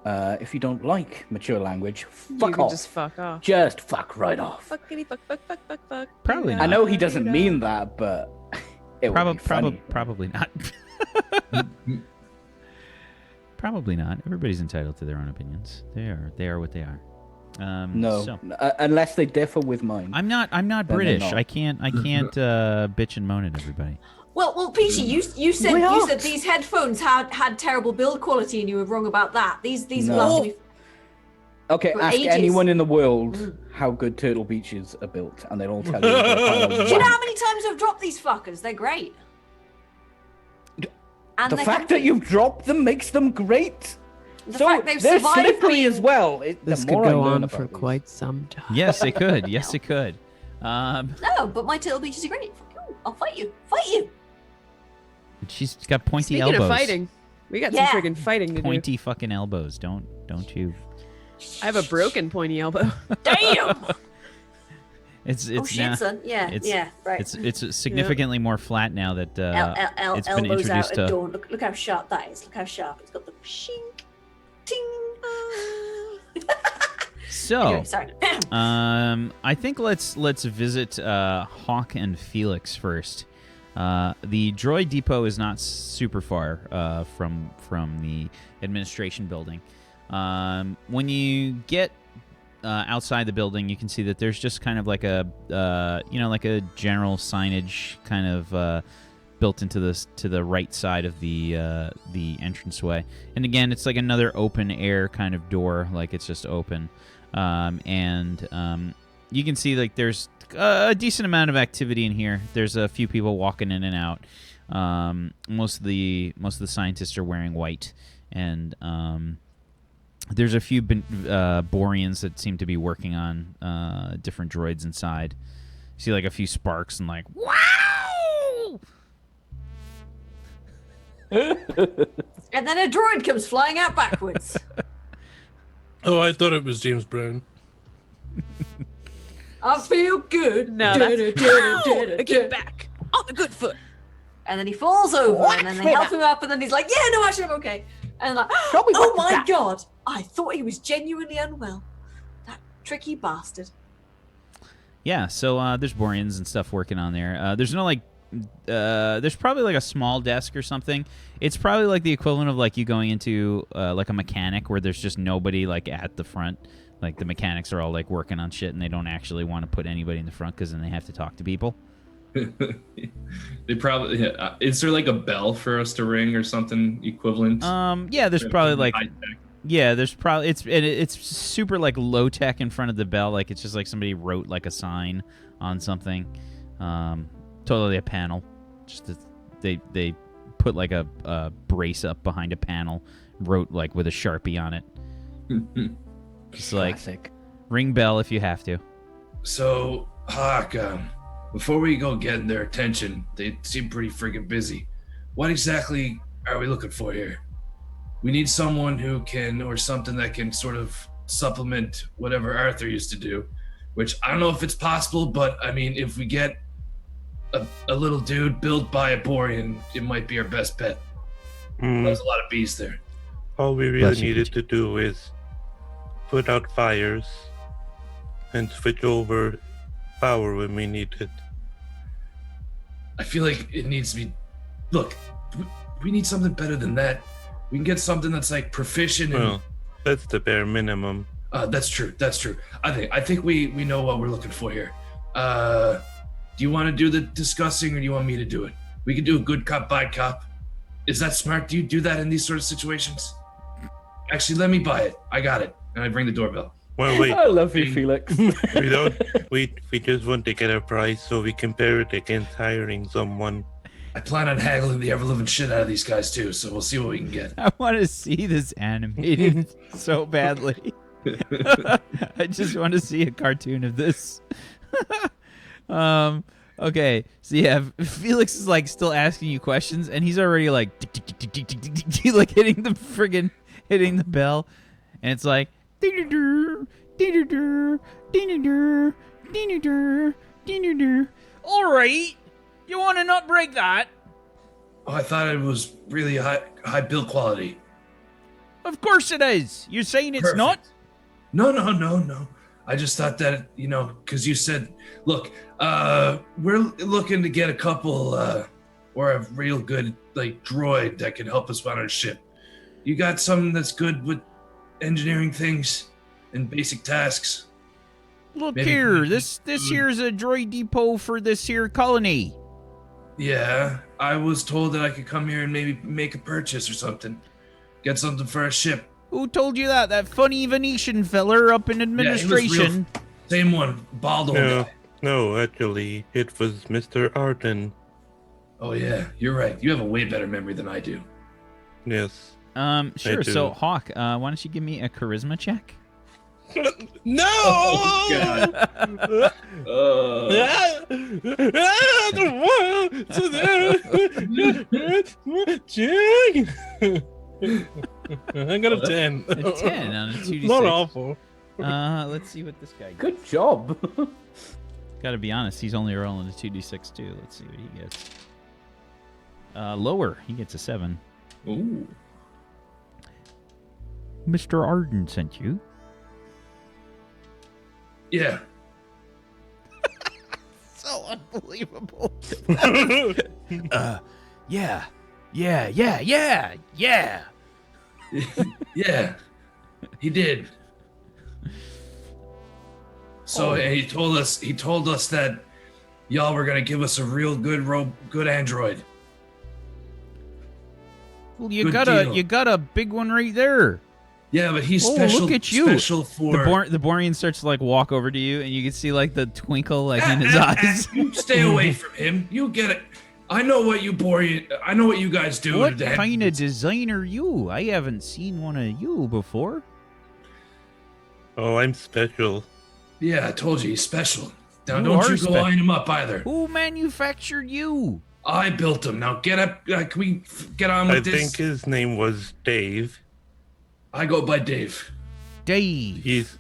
if you don't like mature language, You fuck can off. just fuck off. Just fuck right off. Fuckity fuck fuck fuck fuck fuck. Probably I not. know he doesn't mean that, but it would be funny. Probably not. Probably not. Everybody's entitled to their own opinions. They are what they are. No, unless they differ with mine. I'm not British. not. I can't bitch and moan at everybody. Well, Peachy, you said these headphones had terrible build quality, and you were wrong about that. These will last me. Okay, For ask ages. anyone in the world how good Turtle Beaches are built, and they'll all tell you. Do you know how many times I've dropped these fuckers? They're great. And The fact that you've dropped them makes them great. The So fact they've they're survived slippery being- as well. This The could more I go learn on about for these. quite some time. Yes, it could. Yes, it could. No, but my Turtle Beaches are great. Fuck you. I'll fight you. Fight you. She's got pointy Speaking elbows. of fighting, we got Yeah. some friggin' fighting to Pointy fucking elbows. Don't you? do. I have a broken pointy elbow. Damn. It's Oh shit, now, son. Yeah, it's, yeah, right. It's significantly more flat now that it's been elbows out introduced at to. dawn. Look how sharp that is. Look how sharp. It's got the shink, ting. So, Anyway, sorry. I think let's visit H.A.W.K and Felix first. The droid depot is not super far from the administration building. When you get outside the building, you can see that there's just kind of like a like a general signage kind of built into this to the right side of the entranceway. And again, it's like another open air kind of door, like it's just open. And you can see like there's a decent amount of activity in here. There's a few people walking in and out. Most of the scientists are wearing white, and there's a few Borians that seem to be working on different droids inside. You see like a few sparks and like wow. And then a droid comes flying out backwards. Oh, I thought it was James Brown. I feel good. No, that's get back on the good foot. And then he falls over, and then they help him up, and then he's like, "Yeah, no, actually, I'm okay." And like, "Oh my god, I thought he was genuinely unwell. That tricky bastard." Yeah, so there's Borians and stuff working on there. There's no like, there's probably like a small desk or something. It's probably like the equivalent of like you going into like a mechanic where there's just nobody like at the front. Like the mechanics are all like working on shit and they don't actually want to put anybody in the front because then they have to talk to people. They probably is there like a bell for us to ring or something equivalent? Yeah, there's probably like High-tech. yeah, there's probably it's super like low tech in front of the bell. Like it's just like somebody wrote like a sign on something. Totally a panel. Just they put like a brace up behind a panel, wrote like with a Sharpie on it. Just like ring bell if you have to. So, Hawk, before we go getting their attention, they seem pretty freaking busy. What exactly are we looking for here? We need someone who can, or something that can sort of supplement whatever Arthur used to do, which I don't know if it's possible, but I mean, if we get a little dude built by a Borian, it might be our best bet. There's a lot of bees there. All we really needed to do is put out fires and switch over power when we need it. I feel like it needs to be. Look, we need something better than that. We can get something that's like proficient. Well, that's the bare minimum. That's true. That's true. I think we know what we're looking for here. Do you want to do the discussing, or do you want me to do it? We could do a good cop, bad cop. Is that smart? Do you do that in these sort of situations? Actually, let me buy it. I got it. And I ring the doorbell. Well, wait. I love you, Felix. We don't. We just want to get a price so we compare it against hiring someone. I plan on haggling the ever-living shit out of these guys too, so we'll see what we can get. I want to see this animated so badly. I just want to see a cartoon of this. Okay, so yeah, Felix is like still asking you questions, and he's already like like hitting the bell, and it's like all right, you want to not break that? Oh, I thought it was really high build quality. Of course it is. You're saying it's not? No. I just thought that, because you said, look, we're looking to get a couple, or a real good, droid that can help us on our ship. You got something that's good with engineering things and basic tasks? Look here, this here's a droid depot for this here colony. Yeah, I was told that I could come here and maybe make a purchase or something. Get something for our ship. Who told you that? That funny Venetian feller up in administration. Yeah, same one, bald old guy. No, actually, it was Mr. Arden. Oh yeah, you're right. You have a way better memory than I do. Yes. Sure. So Hawk, why don't you give me a charisma check? No! Oh, God. I got a 10. A 10 on a 2d6. Not awful. Let's see what this guy gets. Good job. Gotta be honest, he's only rolling a 2d6 too. Let's see what he gets. Lower. He gets a 7. Ooh. Mr. Arden sent you. Yeah. So unbelievable. Yeah, he did. So and he told us that y'all were gonna give us a real good android. Well, you Good got a big one right there. Yeah, but he's special. Look at you. Special for The Borian starts to walk over to you, and you can see the twinkle in his eyes. You stay away from him. You get it. I know what you Borian. I know what you guys do. What kind of design are you? I haven't seen one of you before. Oh, I'm special. Yeah, I told you he's special. Now You don't are you go line him up either. Who manufactured you? I built him. Now get up. Can we get on with this? I think his name was Dave. I go by Dave. Dave. He's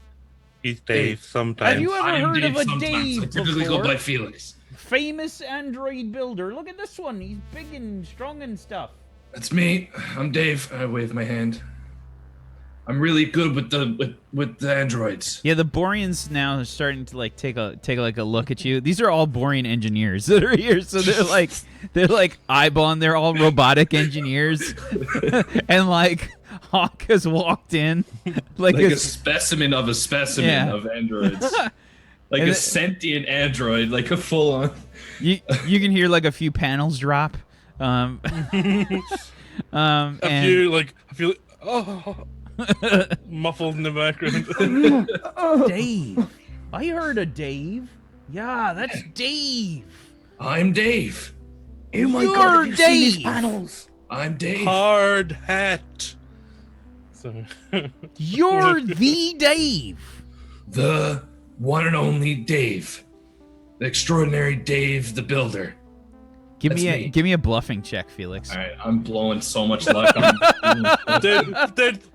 Dave sometimes. Have you ever I am heard Dave of a sometimes. Dave I typically before? go by Felix. Famous android builder. Look at this one. He's big and strong and stuff. That's me. I'm Dave. I wave my hand. I'm really good with the androids. Yeah, the Borians now are starting to take a look at you. These are all Borian engineers that are here, so they're eyeballing. They're all robotic engineers, and Hawk has walked in like a specimen of a specimen of androids. Like a sentient android, like a full-on. You can hear a few panels drop. I feel muffled in the background. Dave. I heard of Dave. Yeah, that's Dave. I'm Dave. Oh my You're God, have you seen his Dave. panels? I'm Dave. Hard hat. So, You're the Dave. The one and only Dave. The extraordinary Dave the Builder. Give That's me. me a bluffing check, Felix. All right, I'm blowing so much luck.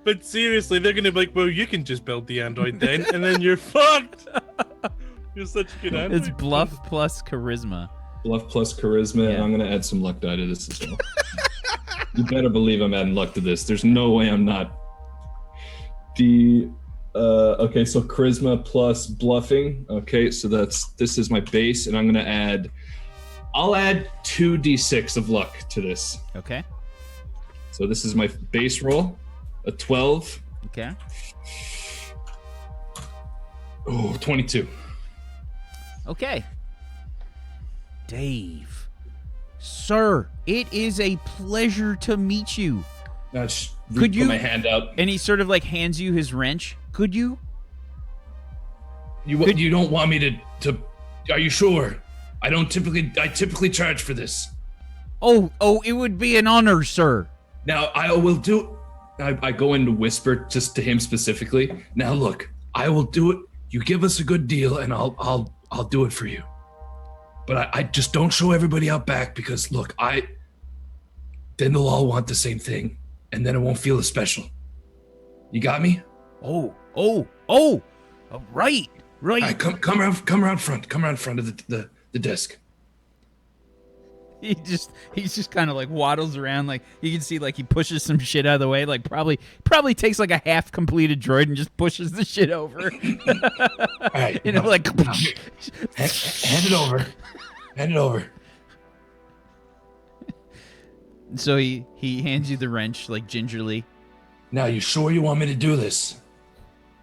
but seriously, they're gonna be like, well, you can just build the android then, and then you're fucked. You're such a good android. It's bluff plus charisma. Bluff plus charisma, and I'm gonna add some luck die to this as well. You better believe I'm adding luck to this. There's no way I'm not. Okay, so charisma plus bluffing. Okay, so this is my base, and I'm gonna I'll add 2d6 of luck to this. Okay. So this is my base roll, a 12. Okay. Oh, 22. Okay. Dave. Sir, it is a pleasure to meet you. Could you put my hand out? And he sort of hands you his wrench. Could you? You don't want me to are you sure? I typically charge for this. Oh, it would be an honor, sir. Now I will do. I go in to whisper just to him specifically. Now look, I will do it. You give us a good deal, and I'll do it for you. But I just don't show everybody out back because look, then they'll all want the same thing, and then it won't feel as special. You got me? Oh, right. All right, come around front. Come around front of the desk. He's just kind of like waddles around, like you can see like he pushes some shit out of the way, like probably takes like a half completed droid and just pushes the shit over. All right, You know, like hand it over. Hand it over. so he hands you the wrench like gingerly. Now, you sure you want me to do this?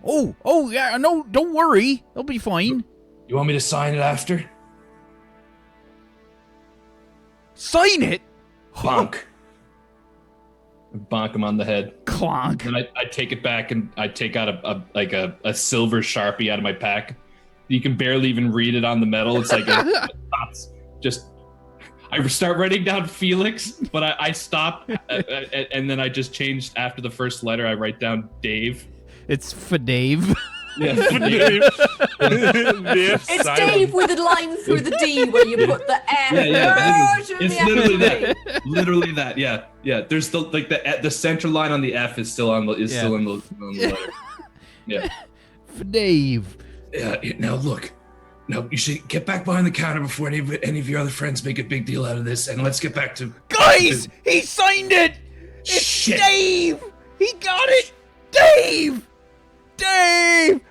Oh yeah, no, don't worry, it'll be fine. You want me to sign it after? Sign it. Bonk. Bonk him on the head. Clonk. And I take it back and I take out a silver Sharpie out of my pack. You can barely even read it on the metal. It's like I start writing down Felix, but I stop and then I just changed after the first letter. I write down Dave. It's for Dave. Yeah, It's Dave with a line through the D where you put the F. It's literally that. Literally that. Yeah. There's still like the center line on the F is still on the still in the letter. Yeah. For Dave. Yeah. Now look. Now you should get back behind the counter before any of your other friends make a big deal out of this, and let's get back to. Guys, he signed it. It's Shit. Dave. He got it. Dave.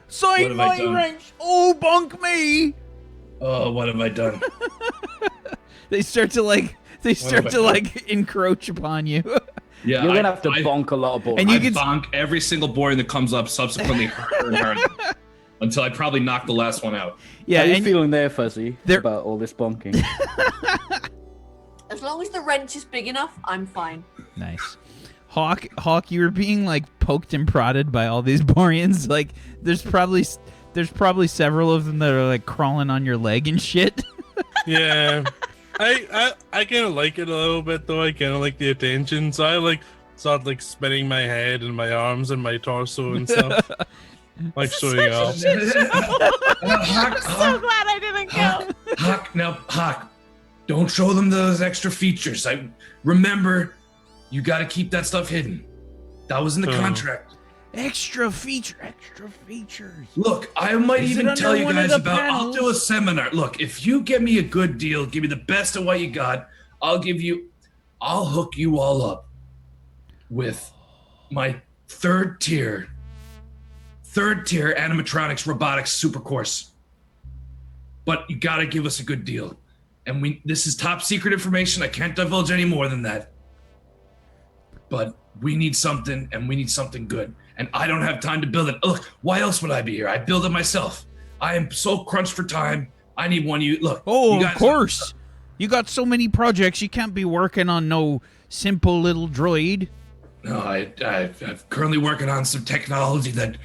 Sign What have I my done? wrench. Oh, bunk me. Oh, what have I done? They start to encroach upon you. Yeah. You're gonna have to bonk a lot of balls. And you I can- bonk every single Borian that comes up, subsequently harder and harder, until I probably knock the last one out. Yeah, How are you and feeling there, Fuzzy, There- about all this bonking? As long as the wrench is big enough, I'm fine. nice. Hawk, you were being like poked and prodded by all these Borians. Like, there's probably several of them that are like crawling on your leg and shit. Yeah. I kind of like it a little bit, though. I kind of like the attention. So I like start like spinning my head and my arms and my torso and stuff. Like showing off. Hawk, So glad I didn't go. Hawk, don't show them those extra features. I remember, you got to keep that stuff hidden. That was in the contract. Extra features. Look, I might Is it even under tell you one of guys the about. I'll do a panels? seminar. Look, if you give me a good deal, give me the best of what you got, I'll hook you all up with my third tier animatronics robotics super course. But you gotta give us a good deal. And this is top secret information. I can't divulge any more than that. But we need something, and we need something good. And I don't have time to build it. Look, why else would I be here? I build it myself. I am so crunched for time. I need one of you. Look. Oh, you guys of course. You got so many projects. You can't be working on no simple little droid. No, I'm currently working on some technology that.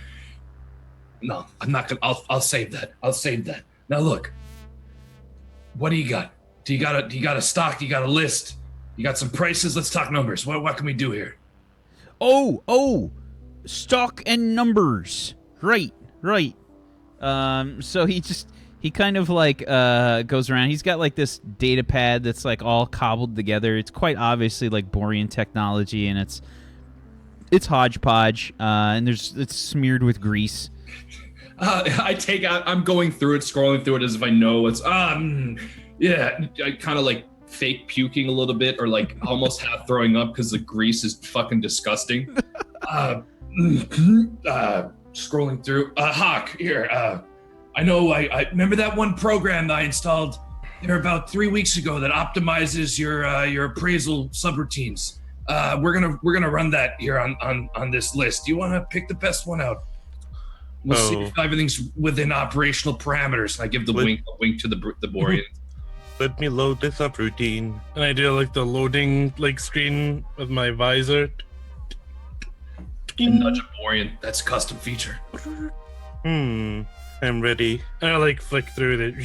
No, I'm not gonna. I'll save that. I'll save that. Now look. What do you got? Do you got a stock? You got a list? You got some prices? Let's talk numbers. What can we do here? Oh, stock and numbers. Right. So he kind of like goes around. He's got like this data pad that's like all cobbled together. It's quite obviously like Borian technology, and it's hodgepodge, and it's smeared with grease. I'm going through it, scrolling through it as if I know what's yeah. I kind of like fake puking a little bit, or like almost half throwing up because the grease is fucking disgusting. Scrolling through. Hawk, here. I know. I remember that one program that I installed there about 3 weeks ago that optimizes your appraisal subroutines. We're gonna run that here on this list. Do you want to pick the best one out? We'll see if everything's within operational parameters. And I give the wink to the Borian. Let me load this up routine. And I do like the loading like screen with my visor. And nudge a Borian. That's a custom feature. I'm ready. And I like flick through it.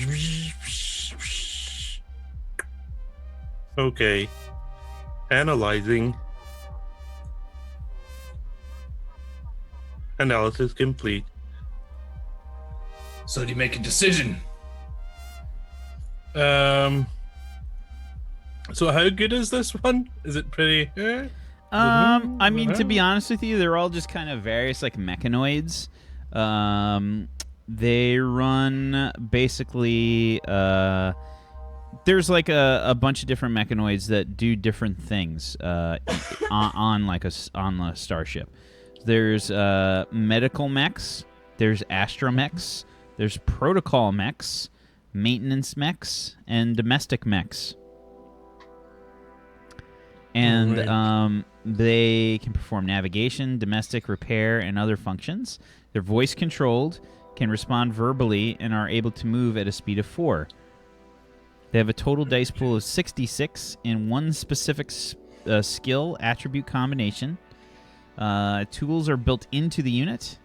Okay. Analyzing. Analysis complete. So do you make a decision? So how good is this one? Is it pretty? I mean, to be honest with you, they're all just kind of various like mechanoids. They run basically there's like a bunch of different mechanoids that do different things on a starship. There's medical mechs, there's astromechs, there's protocol mechs, maintenance mechs, and domestic mechs. And they can perform navigation, domestic repair, and other functions. They're voice controlled, can respond verbally, and are able to move at a speed of 4. They have a total dice pool of 66 in one specific skill attribute combination. Tools are built into the unit,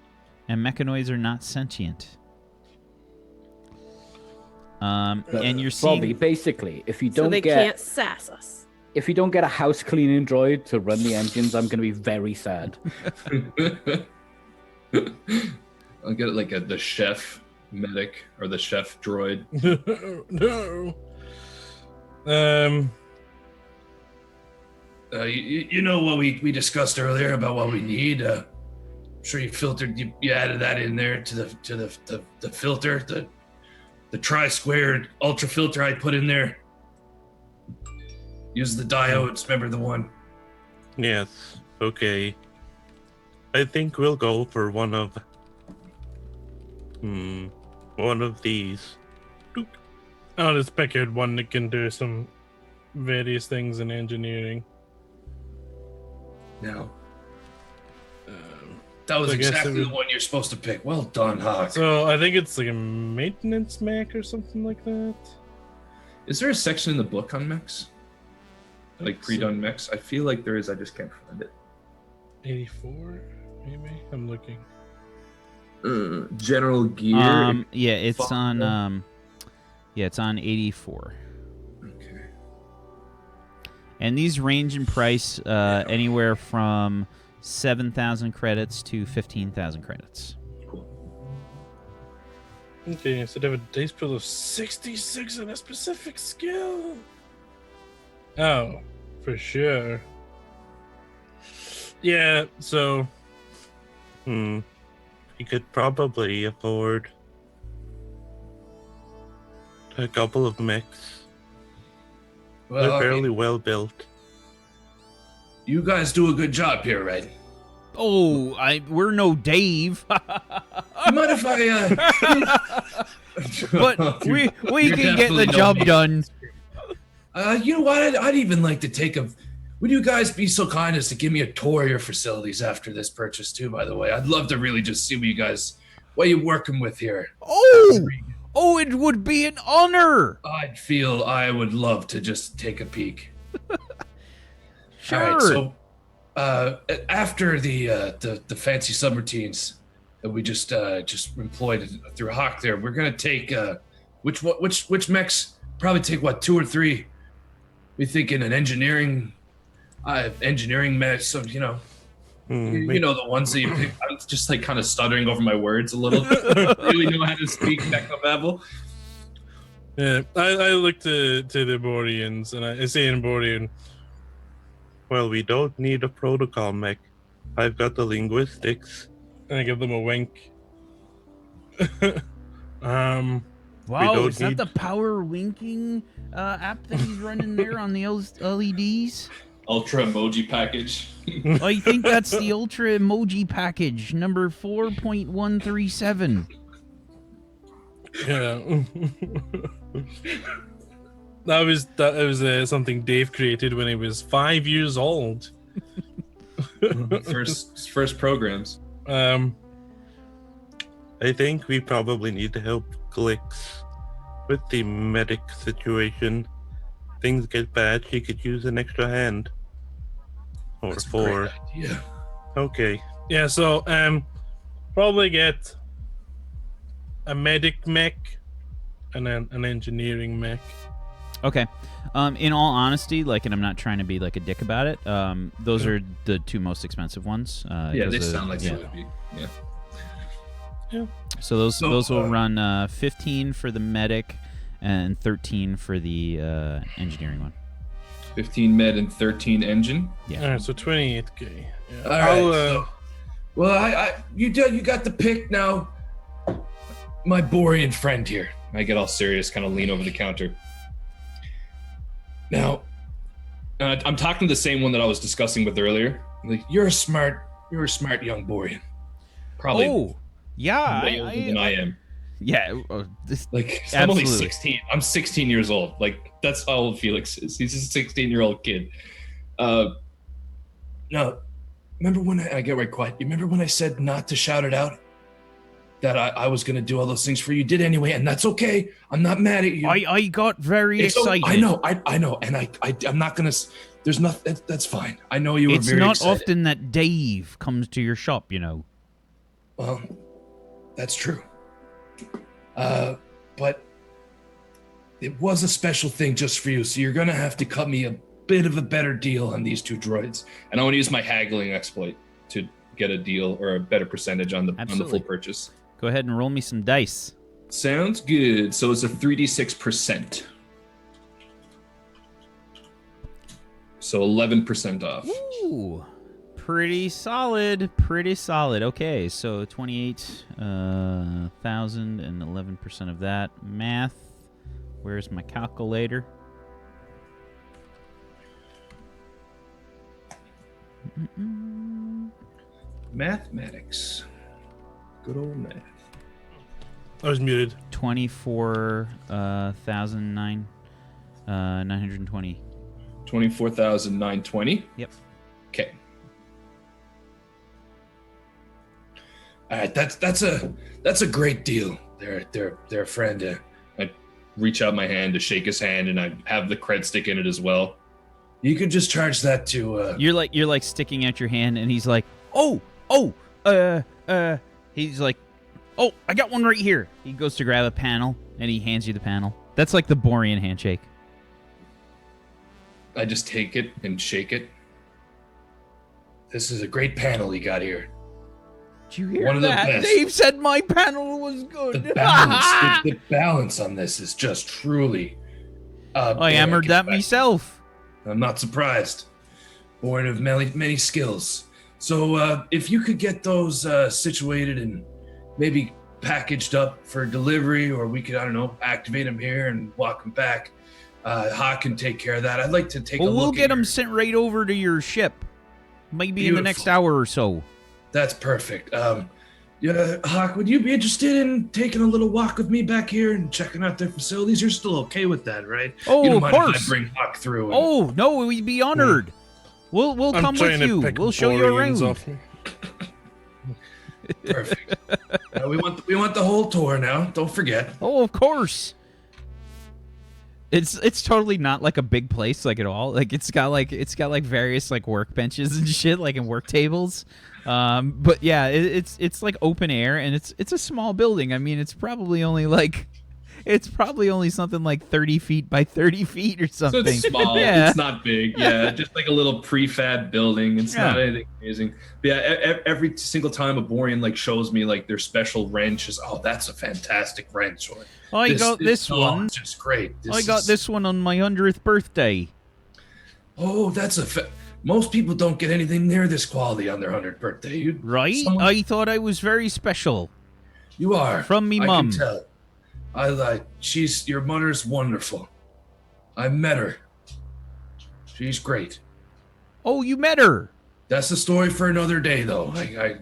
and mechanoids are not sentient. And you're seeing Bobby, basically, if you So don't they get can't sass us. if you don't get a house cleaning droid to run the engines, I'm going to be very sad. I'll get it like the chef medic or the chef droid. No. You know what we discussed earlier about what we need. I'm sure you filtered. You added that in there to the filter, the tri-squared ultra filter I put in there. Use the diodes. Remember the one? Yes. Okay. I think we'll go for one of these. Oh, this Packard one that can do some various things in engineering. No. That was I guess exactly it would- the one you're supposed to pick. Well done, Hawk. So I think it's like a maintenance mech or something like that. Is there a section in the book on mechs? Like pre-done mechs? I feel like there is. I just can't find it. 84, maybe. I'm looking. General gear. yeah, it's Fuck. on it's on 84. Okay. And these range in price anywhere from 7,000 credits to 15,000 credits. Cool. Okay, so they have a dice pool of 66 in a specific skill. Oh, for sure. Yeah, so you could probably afford a couple of mechs. Well, They're I fairly mean, well built. you guys do a good job here, right? Oh, we're no Dave. You mind if I? But we You're can get the definitely no job Dave. done. You know what? I'd even like to take a. Would you guys be so kind as to give me a tour of your facilities after this purchase too? By the way, I'd love to really just see what you're working with here. Oh, it would be an honor. I would love to just take a peek. Sure. All right, so after the fancy subroutines that we just employed through H.A.W.K there, we're gonna take which mechs? Probably take 2 or 3. We thinking an engineering mech. So you know the ones that you pick. I was just like kind of stuttering over my words a little. Really know how to speak mechababble. Yeah, I look to the Borians, and I say in Borian, well, we don't need a protocol mech. I've got the linguistics. And I give them a wink. Wow, is that the power winking app that he's running there on the LEDs? Ultra emoji package. I think that's the Ultra Emoji package, number 4.137. Yeah. that was something Dave created when he was 5 years old. First programs. I think we probably need to help Glix with the medic situation. Things get bad, she could use an extra hand. Or That's a 4. great idea. Okay. Yeah, so probably get a medic mech and then an engineering mech. Okay. In all honesty, and I'm not trying to be like a dick about it, those are the 2 most expensive ones. Yeah, they sound like yeah. they would be. Yeah. Yeah. So those will run 15 for the medic and 13 for the engineering one. 15 med and 13 engine. Yeah. Alright, so 28k. Yeah. All right. Well, you got the pick now. My Borian friend here. I get all serious, kind of lean over the counter. Now, I'm talking to the same one that I was discussing with earlier. Like, you're a smart young Borian. Probably. Oh, yeah. Way older than I am. Yeah. Like, I'm only Absolutely. 16. I'm 16 years old. Like, that's how old Felix is. He's a 16-year-old kid. Now, remember when I get right quiet? You remember when I said not to shout it out? That I was going to do all those things for you. You did anyway, and that's okay. I'm not mad at you. I got very excited. I know, and I'm not going to. There's nothing. That's fine. I know you were very excited. It's not often that Dave comes to your shop, you know. Well, that's true. But it was a special thing just for you, so you're going to have to cut me a bit of a better deal on these 2 droids. And I want to use my haggling exploit to get a deal or a better percentage on the full purchase. Go ahead and roll me some dice. Sounds good. So it's a 3d6%. So 11% off. Ooh, pretty solid. Pretty solid. Okay, so 28,000 and 11% of that. Math. Where's my calculator? Mathematics. Good old math. I was muted. 24,920. 24,920. Yep. Okay. All right, that's a great deal. They're a friend. I reach out my hand to shake his hand, and I have the cred stick in it as well. You could just charge that to. You're like sticking out your hand, and he's like, he's like, oh, I got one right here. He goes to grab a panel, and he hands you the panel. That's like the Borian handshake. I just take it and shake it. This is a great panel you got here. Did you hear One of the that? best. Dave said my panel was good. The balance, the balance on this is just truly. I hammered that myself. I'm not surprised. Born of many skills. So if you could get those situated and maybe packaged up for delivery, or we could, I don't know, activate them here and walk them back. H.A.W.K can take care of that. I'd like to take a look. We'll get them sent right over to your ship. Maybe in the next hour or so. That's perfect. Yeah, H.A.W.K, would you be interested in taking a little walk with me back here and checking out their facilities? You're still okay with that, right? Oh, you don't of mind course. If I bring H.A.W.K through. And... Oh no, we'd be honored. We'll come with you. We'll show you around. Perfect. We want the whole tour now. Don't forget. Oh, of course. It's totally not like a big place like at all. Like it's got various like workbenches and shit like in work tables. But yeah, it's like open air, and it's a small building. I mean, it's probably only something like 30 feet by 30 feet or something. So it's small. Yeah. It's not big. Yeah, just like a little prefab building. It's not anything amazing. But yeah, every single time a Borian like shows me like their special wrench is, oh, that's a fantastic wrench. Or, I got this one. It's just great. I got this one on my 100th birthday. Oh, that's most people don't get anything near this quality on their 100th birthday. Right? I thought I was very special. You are. From me mum. I can tell. Your mother's wonderful. I met her. She's great. Oh, you met her. That's the story for another day, though. I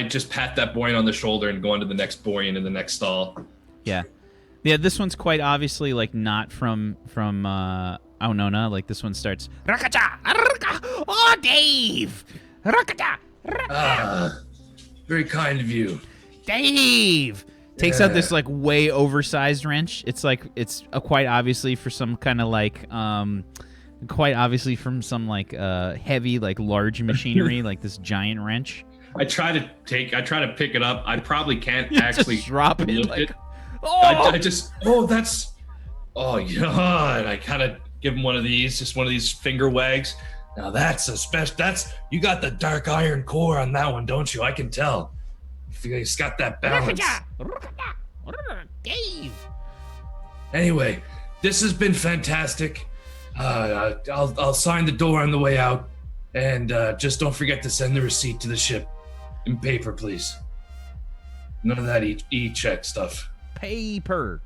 just pat that Borian on the shoulder and go on to the next Borian in the next stall. Yeah. This one's quite obviously like not from Aonona. Like this one starts. Oh, Dave. Very kind of you. Dave takes out this like way oversized wrench. It's quite obviously for some kind of like quite obviously from some like heavy like large machinery like this giant wrench. I try to pick it up. I probably can't actually just drop it. Lift Like, it. oh! Yeah. And I kind of give him one of these finger wags. Now that's a special. You got the dark iron core on that one, don't you? I can tell. He's got that balance. Dave. Anyway, this has been fantastic. I'll sign the door on the way out, and just don't forget to send the receipt to the ship in paper, please. None of that e-check stuff. Paper.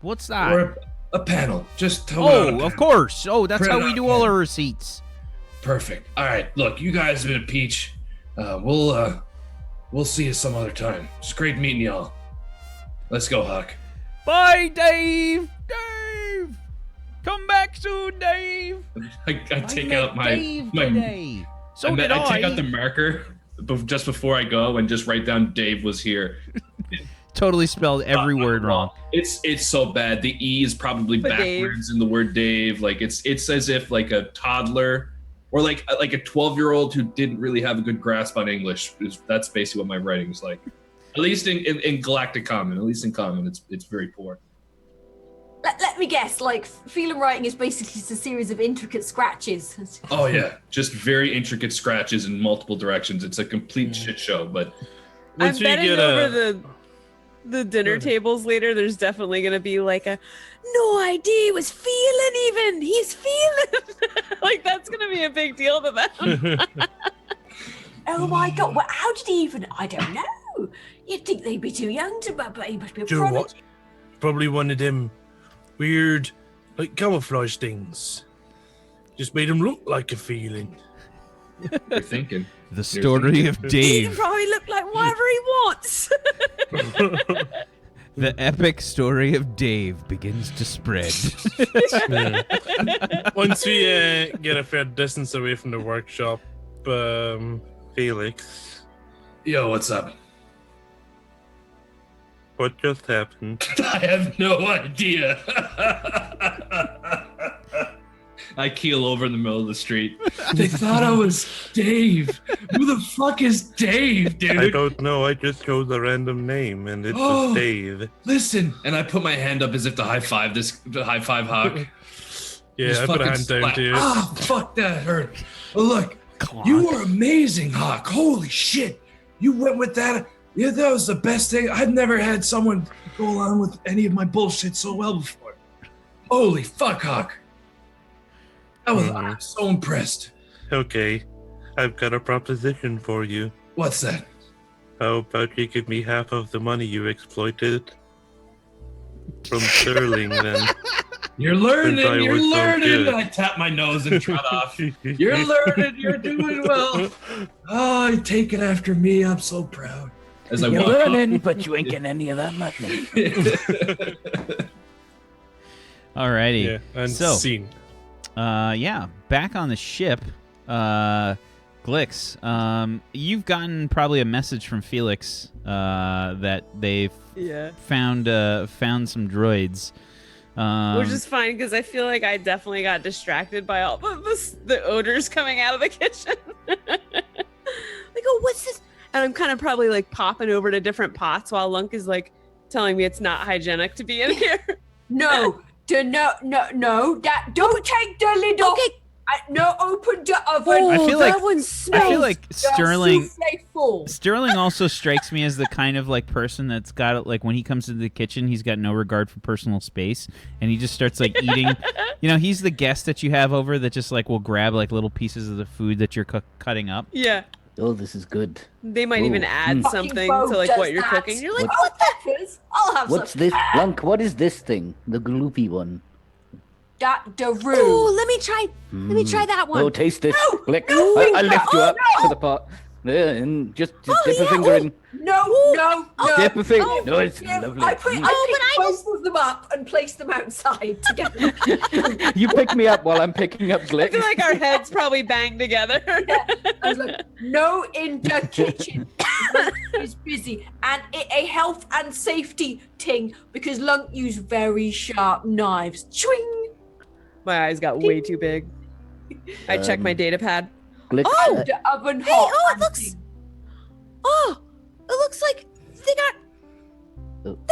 What's that? a panel. Just hold out a Oh, panel. of course. Oh, that's Print how it we out, do all yeah. our receipts. Perfect. All right, look, you guys have been a peach. We'll see you some other time. It's great meeting y'all. Let's go, Hawk. Bye, Dave. Dave, come back soon, Dave. I take out Dave my today. So did I take out the marker just before I go and just write down Dave was here. Totally spelled every word wrong. It's so bad. The E is probably But backwards in the word Dave. Like it's as if like a toddler or like a 12-year-old who didn't really have a good grasp on English. That's basically what my writing is like. At least in Galactic Common. At least in Common, it's very poor. Let me guess, like, Felan writing is basically just a series of intricate scratches. Oh yeah, just very intricate scratches in multiple directions. It's a complete shit show. But I'm Once we betting get over the dinner tables later, there's definitely going to be like a, no idea, was feeling even. He's feeling. Like, that's going to be a big deal to them. Oh my god, well, how did he even? I don't know. You'd think they'd be too young to, but he must be a Do you know what? prodigy. Probably one of them weird, like camouflage things. Just made him look like a feeling. you're thinking. The story of He can Dave. probably look like whatever he wants. The epic story of Dave begins to spread. Once we get a fair distance away from the workshop, Felix, Yo, what's up? what just happened? I have no idea. I keel over in the middle of the street. They thought I was Dave. Who the fuck is Dave, dude? I don't know. I just chose a random name, and it Oh. was Dave. Listen, And I put my hand up as if to high five Hawk. Yeah, Just I put a fucking hand down slap. too. ah, fuck that hurt. But look, you were amazing, Hawk. Holy shit. You went with that. Yeah, that was the best thing. I've never had someone go along with any of my bullshit so well before. Holy fuck, Hawk. I'm so impressed. Okay, I've got a proposition for you. What's that? How about you give me half of the money you exploited from Sterling then? You're learning, Since I you're was so learning. good. I tap my nose and trot off. You're learning, you're doing well. Oh, you take it after me. I'm so proud. As I You're walk up. learning, but you ain't getting any of that money. Alrighty. Yeah, and So- scene. Yeah, back on the ship. Glix, you've gotten probably a message from Felix that they've Yeah. found some droids. Which is fine because I feel like I definitely got distracted by all the odors coming out of the kitchen. Like, oh, what's this? And I'm kind of probably like popping over to different pots while Lunk is like telling me it's not hygienic to be in here. No, no, that don't take the lid off. Okay. No, open the oven. Oh, I feel like- that one I smells. feel like Sterling Souffle full. Sterling also strikes me as the kind of like person that's got like when he comes into the kitchen, he's got no regard for personal space, and he just starts like eating. You know, he's the guest that you have over that just like will grab like little pieces of the food that you're cutting up. Yeah. Oh, this is good. They might Ooh. even add Mm. something Fucking to like Bo what does you're that. cooking. You're like, Oh, peppers. I'll have What's some. this? Lunk, what is this thing? The gloopy one. That the roux. oh, let me try that one. Oh, taste this. No, Blick. no, I'll lift you oh, up no. to the pot. There, and just dip a yeah, finger in. No. Dip a finger. Oh, No, it's yeah, lovely. I picked both of them up and placed them outside together. You pick me up while I'm picking up I Glick. feel like our heads probably banged together. I was like, no in the kitchen. Lunk is busy. And a health and safety ting because Lunk used very sharp knives. Chwing! My eyes got way too big. I checked my data pad. Glick. Oh! The oven Hey, hot. oh, it and looks- ting. Oh, it looks like they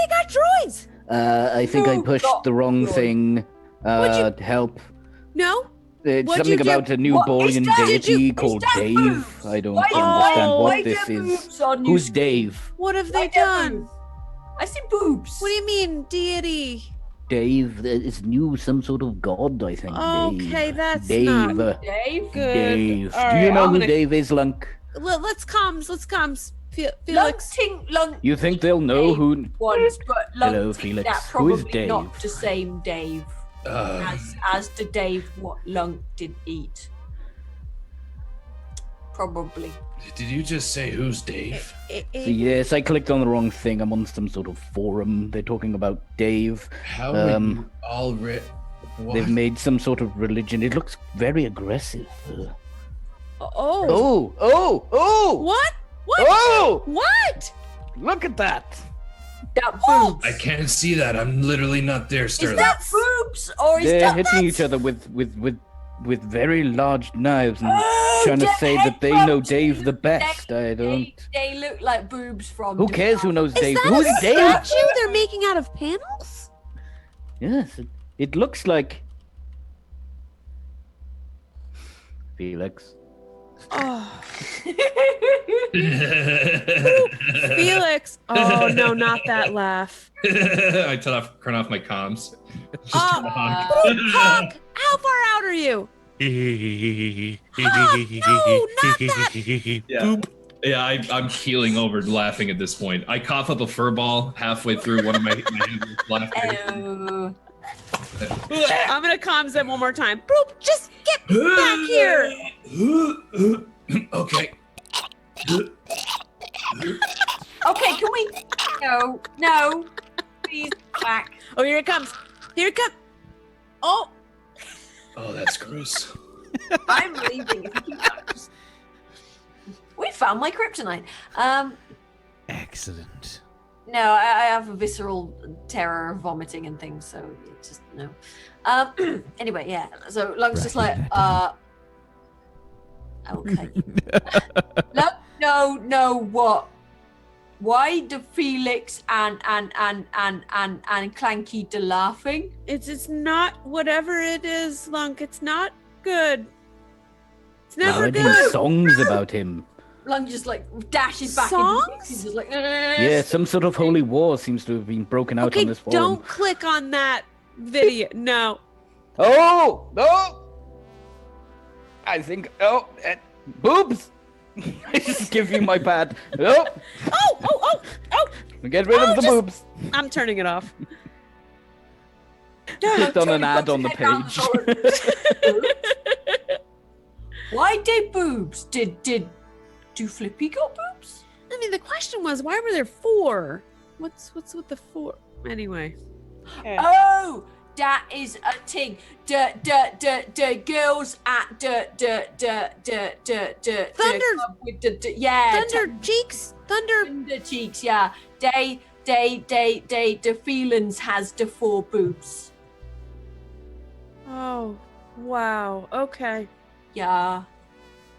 got droids. I think I No, pushed not the wrong good. thing. What'd Help. No? It's What'd something you do? about a new What Borian is that? deity Is called that Dave. boobs? I don't Why do- understand why what the this is. boobs on you? Who's Dave? What have Why they the done? boobs? I see boobs. What do you mean, deity? Dave is new, some sort of god, I think. Okay, Dave. that's Dave. not Dave? good. Dave. All Do you right, know I'm who gonna- Dave is, Lunk? let's comms. Felix. Lunk. You think they'll know Dave who? once, but Lunk Hello, think Felix. that Who is probably not Dave? the same Dave as the Dave what Lunk did eat. Probably. Did you just say who's Dave? Yes, I clicked on the wrong thing. I'm on some sort of forum. They're talking about Dave. How are you already? They've made some sort of religion. It looks very aggressive. Oh. Oh! What? What? Oh! What? Look at that! That boobs. I can't see that. I'm literally not there, Is Sterling. that boobs or is They're that hitting each other with very large knives and Oh, trying to the say that they know headphones. Dave the best. I don't. They look like boobs from. Who cares who knows Is Dave? that Who's a Dave? statue they're making out of panels? Yes, it looks like Felix. Oh, Felix. Oh no, not that laugh. I turn off my comms. Just turn the honk. Hawk, how far out are you? No, not that. Yeah. Yeah, I'm keeling over laughing at this point. I cough up a fur ball halfway through one of my laughter. Oh. I'm gonna comms them one more time. Boop, just get back here. Okay. Okay, can we? No, please back. Oh, here it comes. Here it comes. Oh, Oh, that's gross. I'm leaving. If you keep that, we found my kryptonite. Excellent. No, I have a visceral terror of vomiting and things, so just no. Anyway, yeah. So Lunk's just like, okay. No, what? Why do Felix and Clanky do laughing? it's not whatever it is, Lunk. It's not good. It's They're never writing good. songs about him. Lunk just like dashes back Songs? into the He's just like, Yeah, some sort of holy war seems to have been broken out Okay, on this forum. don't click on that video. No. Oh! No! I think. Oh! Boobs! I just give you my pad. Oh! Oh! Get rid of the just- boobs. I'm turning it off. Clicked on an Tony ad puts on the his head down page. the Why did boobs? Do Flippy got boobs? I mean, the question was, why were there 4? What's with the 4? Anyway. Okay. Oh, that is a thing. The girls at the Thunder- club with yeah, Thunder cheeks. Thunder cheeks. Yeah, they the Felans has the 4 boobs. Oh, wow. Okay. Yeah.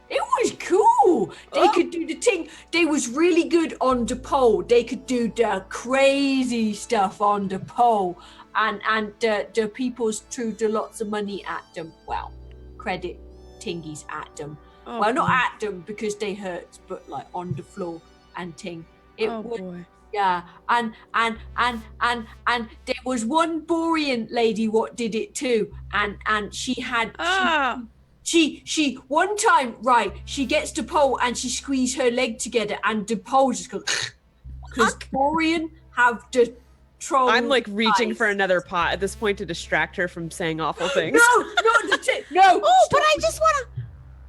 It was cool. They could do the thing. They was really good on the pole. They could do the crazy stuff on the pole. And the peoples threw the lots of money at them. Well, credit tingies at them. Oh, well, not boy. at them because they hurt, but like on the floor and ting. It Oh, was boy. yeah, and there was one Borian lady what did it too, and she had Ah. she one time right she gets the pole and she squeezed her leg together and the pole just goes because Borian have the troll. I'm like reaching eyes. for another pot at this point to distract her from saying awful things. No, not the tip. No. Oh, but stop. I just want to.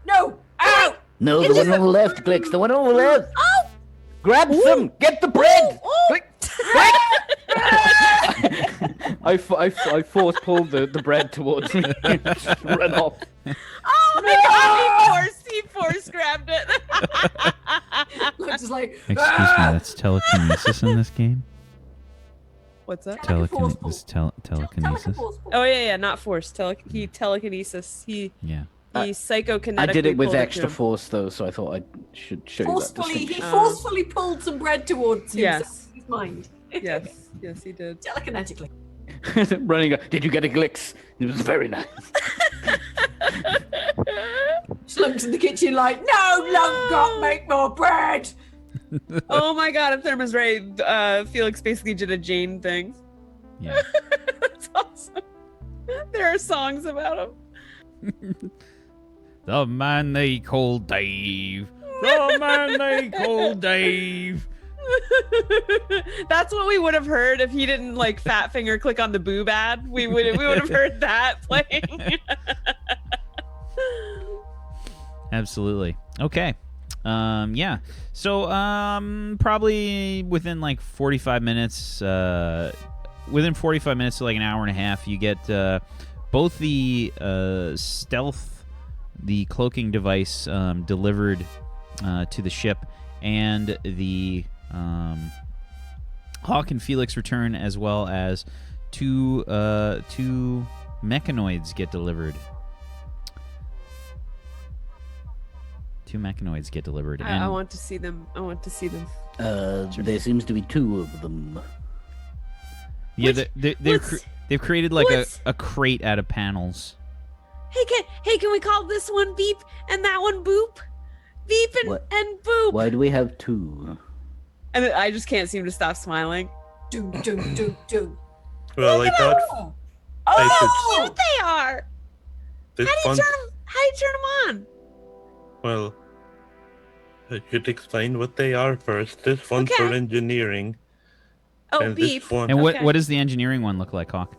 No. Ow. No, the one on the left, Glix. The one on the left. Oh! Grab some. Get the bread. Oh! Click. I force pulled the bread towards me. Run off. Oh my god, he force grabbed it. Looks just like Excuse me, that's telekinesis in this game? What's that? Telekinesis? Oh yeah, not force. Telekinesis. He Yeah. psychokinetically I did it with pulled extra to him. force though, so I thought I should show you that forcefully. He distinction. forcefully pulled some bread towards him. Yes. His mind. Yes, yes, he did. Telekinetically. Running. Did you get a Glix? It was very nice. Slunk's in the kitchen like, no, Lunk got make more bread. Oh my god, if Therma's right, Felix basically did a Jane thing. Yeah. That's awesome. There are songs about him. The man they call Dave The man they call Dave. That's what we would have heard if he didn't like fat finger click on the boob ad. We would have heard that playing. Absolutely. Okay. Yeah. So probably within like 45 minutes, within 45 minutes to like an hour and a half, you get both the stealth, the cloaking device delivered to the ship, and the Hawk and Felix return, as well as two mechanoids get delivered. Two mechanoids get delivered. I want to see them. There seems to be two of them. Yeah, they've created like a crate out of panels. Hey, can we call this one Beep and that one Boop? Beep and Boop. Why do we have two? And I just can't seem to stop smiling. Doom, doom, doom, doom. Well, I thought Oh, cute they are. this How do one. you turn them on? Well, I could explain what they are first. This one's for Okay. engineering. Oh, and Beep. this one, And Okay. what does the engineering one look like, Hawk?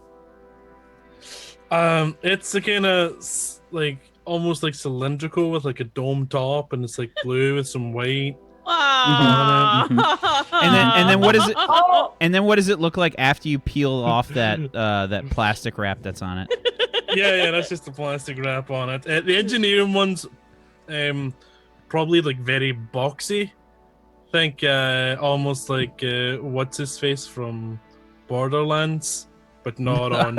it's a kind of like almost like cylindrical with like a dome top, and it's like blue with some white. Aww. And then what is it? Oh, And then what does it look like after you peel off that that plastic wrap that's on it? Yeah, that's just the plastic wrap on it. The engineering one's probably like very boxy. Think almost like what's his face from Borderlands, but not on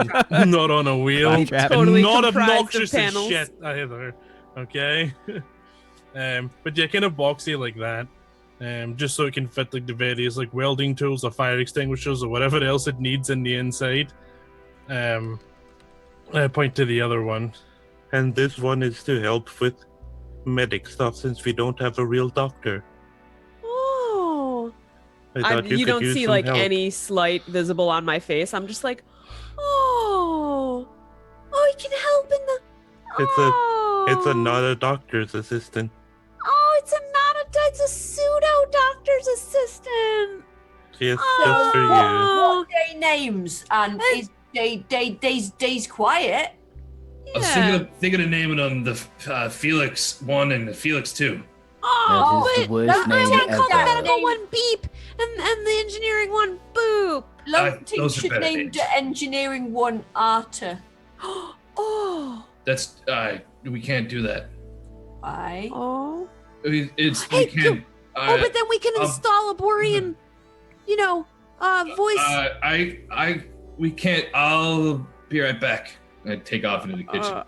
not on a wheel. Trap. Totally Not comprised of obnoxious as panels. shit either. Okay. But yeah, kind of boxy like that. Just so it can fit like the various like welding tools or fire extinguishers or whatever else it needs in the inside. I point to the other one. And this one is to help with medic stuff since we don't have a real doctor. Oh. I thought You could don't use see some like help. any slight visible on my face. I'm just like, oh, he can help in the. It's not a doctor's assistant. Oh, it's a pseudo doctor's assistant. Yes, Oh. just for you. what are their names? And is Day's quiet? I was thinking of naming them the Felix 1 and the Felix 2. Oh, That is the but worst I name want to call the ever. medical one Beep and the engineering one Boop. Lunk those are should better name names. the engineering one Arta. Oh, That's we can't do that. Why? oh. It's Hey, we can't. But then we can install a Borian, voice. We can't. I'll be right back. I take off into the kitchen.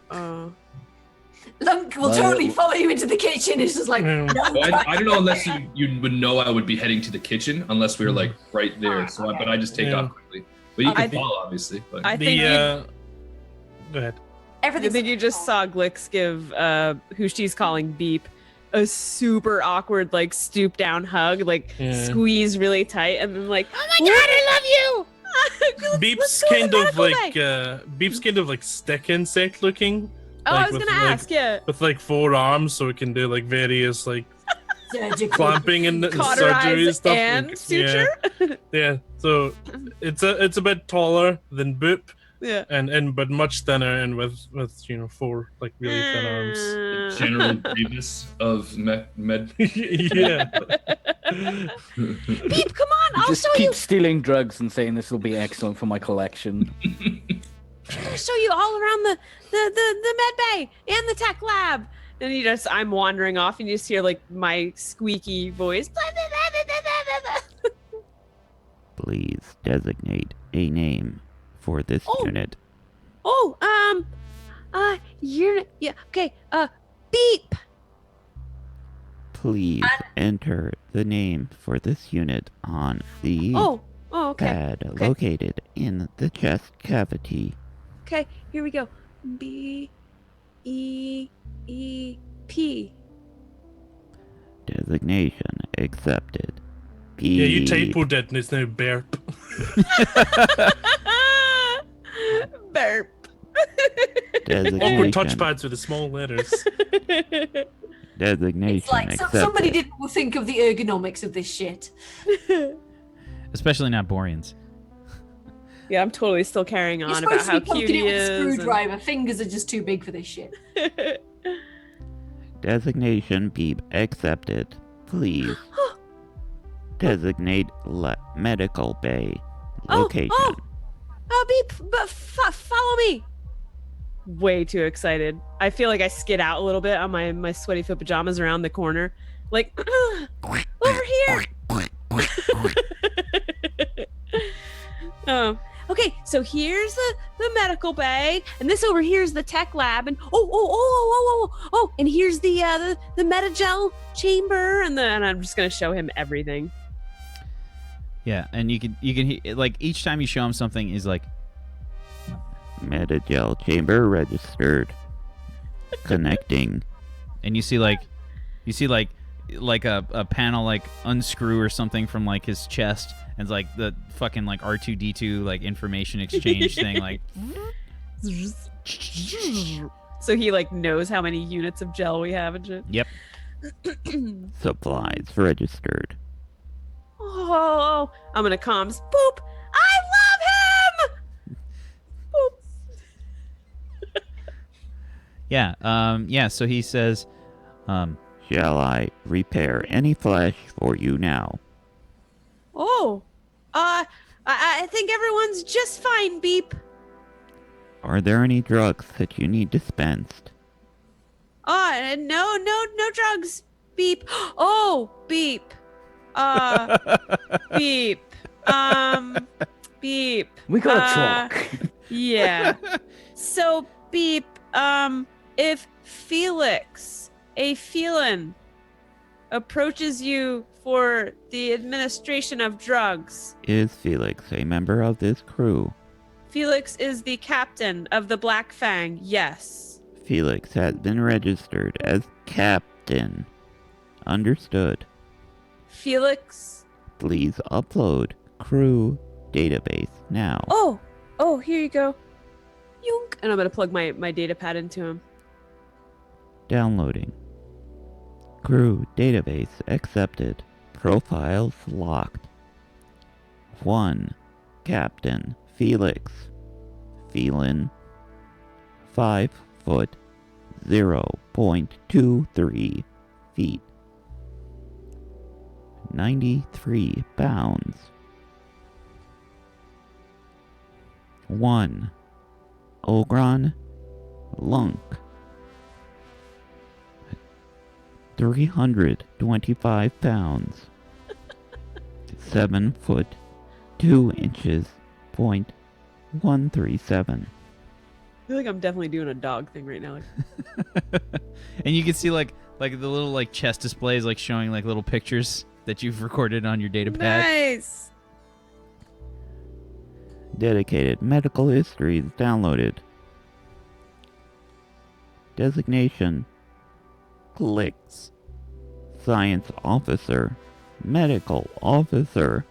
Lunk will Well- totally follow you into the kitchen. It's just like, Mm. no, Well, I don't know unless you would know I would be heading to the kitchen unless we were like right there. So, but I just take Yeah. off quickly. But you I can think- follow, obviously. But I The think go ahead. I everything's think you just saw Glix give who she's calling Beep a super awkward like stoop down hug, like Yeah. squeeze really tight, and then like, oh my god, I love you. Beep's go to kind the of medical Beep's kind of like stick insect looking. Oh, like I was with, gonna like- ask, yeah. With like 4 arms, so it can do like various like surgical. clamping and surgery Cauterize stuff. and Like, suture. Yeah. So it's a bit taller than Boop, Yeah. and but much thinner and with 4 like really thin arms. General Grievous of med. Yeah. Beep, come on, I'll Just show keep you. stealing drugs and saying this will be excellent for my collection. I'll show you all around the med bay and the tech lab. And I'm wandering off, and you just hear like my squeaky voice. Please designate a name for this Oh. unit. Oh, okay, Beep. Please enter the name for this unit on the Oh, okay. pad okay. located in the chest cavity. Okay, here we go. B-E-E-P. Designation accepted. Yeah, you Beep. typoed it and it's now Burp. Burp. Designation. Awkward touchpads with the small letters. Designation It's like accepted. somebody didn't think of the ergonomics of this shit. Especially not Borians. Yeah, I'm totally still carrying You're on supposed about to how be cute poking he it with a is. screwdriver. Fingers are just too big for this shit. Designation beep accepted. Please designate medical bay location. Follow me. Way too excited. I feel like I skid out a little bit on my sweaty fit pajamas around the corner. Like, over here. Okay, so here's the medical bay, and this over here is the tech lab, and and here's the metagel chamber, and I'm just gonna show him everything. Yeah, and you can like each time you show him something is like Metagel chamber registered. Connecting. and you see like a panel like unscrew or something from like his chest, and it's like the fucking like R2D2 like information exchange thing like So he like knows how many units of gel we have and shit. Yep. Supplies registered. Oh, I'm gonna comms. Boop. I love him. Boop. Yeah, so he says Shall I repair any flesh for you now? Oh, I think everyone's just fine, Beep. Are there any drugs that you need dispensed? No drugs, Beep. Oh, Beep. Beep. Beep. We gotta talk. Yeah. So, Beep, if Felix, a Felan, approaches you for the administration of drugs, Is Felix a member of this crew? Felix is the captain of the Black Fang, yes. Felix has been registered as captain. Understood. Felix. Please upload crew database now. Oh, here you go. Yunk. And I'm going to plug my data pad into him. Downloading. Crew database accepted. Profiles locked. 1. Captain Felix. Felan. 5 foot 0.23 feet. 93 pounds. 1. Ogron Lunk. 325 pounds. 7 foot 2 inches. .137. I feel like I'm definitely doing a dog thing right now. and you can see like the little like chest displays like showing like little pictures that you've recorded on your data pad. Nice. Dedicated medical histories downloaded. Designation. Clicks. Science officer. Medical officer.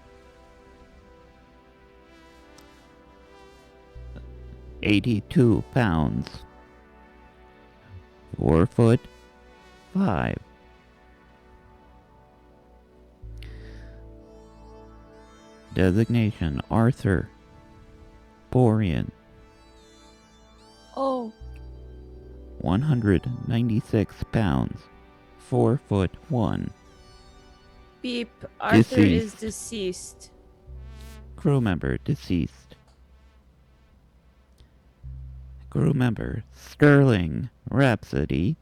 82 pounds. 4 foot 5. Designation Arthur. Borian. Oh. 196 pounds. 4 foot 1. Beep. Arthur is Deceased. deceased. Crew member deceased. Crew member Sterling Rhapsody.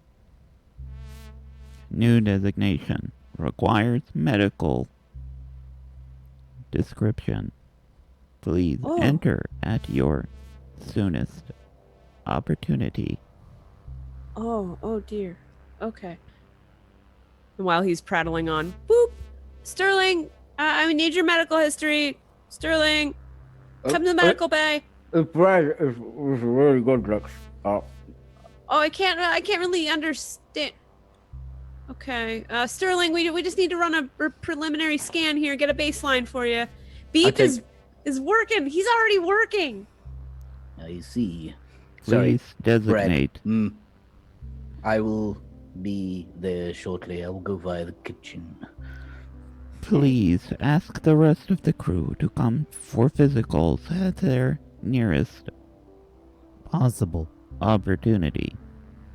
New designation requires medical description. Please enter at your soonest opportunity. Oh dear. Okay. And while he's prattling on, boop. Sterling, I need your medical history. Sterling, come to the medical bay. It's really good drugs. Oh, I can't really understand. Okay, Sterling, we just need to run a preliminary scan here, get a baseline for you. Beep is working. He's already working. I see. Please designate. I will be there shortly. I will go via the kitchen. Please ask the rest of the crew to come for physicals at their nearest possible opportunity.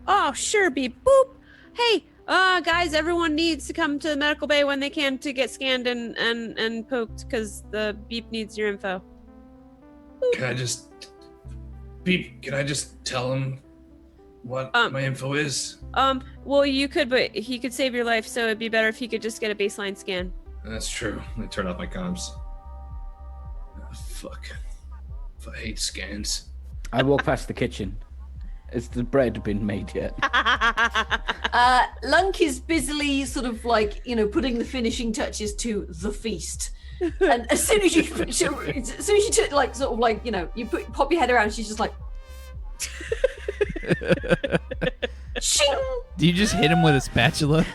Oh, sure, beep boop. Hey, guys, everyone needs to come to the medical bay when they can to get scanned and poked because the beep needs your info. Can I just tell him what my info is? Well, you could, but he could save your life, so it'd be better if he could just get a baseline scan. That's true. I turn off my comms. Oh, fuck. I hate scans. I walk past the kitchen. Has the bread been made yet? Lunk is busily sort of like, putting the finishing touches to the feast. And as soon as you like sort of like, you pop your head around, she's just like shing. Do you just hit him with a spatula?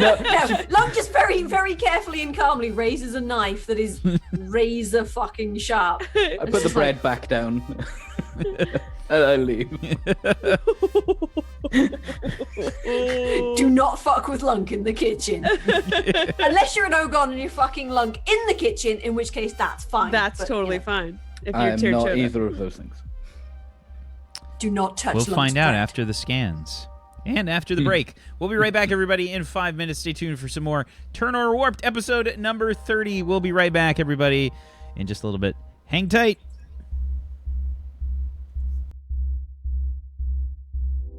No. Lunk just very, very carefully and calmly raises a knife that is razor fucking sharp. I put the bread back down. And I leave. Do not fuck with Lunk in the kitchen. Unless you're an Ogron and you're fucking Lunk in the kitchen, in which case that's fine. That's but, totally fine. If you're I'm not Tirchota. either of those things. Do not touch We'll Lunk's find out bread. after the scans. And after the break. We'll be right back, everybody, in 5 minutes. Stay tuned for some more Turn or Warped episode number 30. We'll be right back, everybody, in just a little bit. Hang tight.